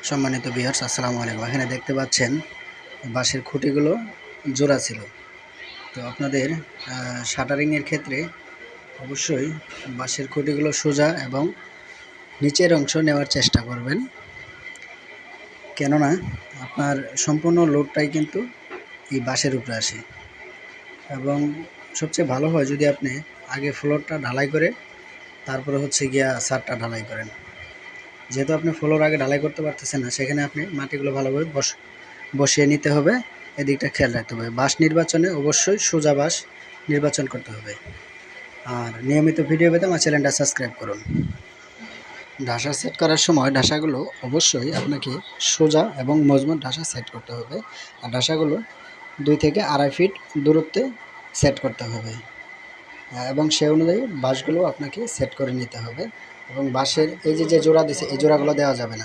সম্মানিত ভিউয়ার্স, আসসালামু আলাইকুম। এখানে দেখতে পাচ্ছেন বাঁশের খুঁটিগুলো জোড়া ছিল। তো আপনাদের শাটারিংয়ের ক্ষেত্রে অবশ্যই বাঁশের খুঁটিগুলো সোজা এবং নিচের অংশ নেওয়ার চেষ্টা করবেন, কেননা আপনার সম্পূর্ণ লোডটাই কিন্তু এই বাঁশের উপরে আসে। এবং সবচেয়ে ভালো হয় যদি আপনি আগে ফ্লোরটা ঢালাই করে তারপরে হচ্ছে গিয়া ছাদটা ঢালাই করেন। যেহেতু আপনি ফ্লোর আগে ঢালাই করতে পারতেছেন না, সেখানে আপনি মাটিগুলো ভালোভাবে বসিয়ে নিতে হবে। এদিকটা খেয়াল রাখতে হবে। বাঁশ নির্বাচনে অবশ্যই সোজা বাঁশ নির্বাচন করতে হবে। আর নিয়মিত ভিডিও পেতে আমার চ্যানেলটা সাবস্ক্রাইব করুন। ঢাসা সেট করার সময় ঢাসাগুলো অবশ্যই আপনাকে সোজা এবং মজবুত ঢাসা সেট করতে হবে। আর ঢাসাগুলো 2 থেকে 2.5 ফিট দূরত্বে সেট করতে হবে এবং সে অনুযায়ী বাঁশগুলো আপনাকে সেট করে নিতে হবে। এবং বাঁশের এই যে জোড়া দিছে, এই জোড়াগুলো দেওয়া যাবে না।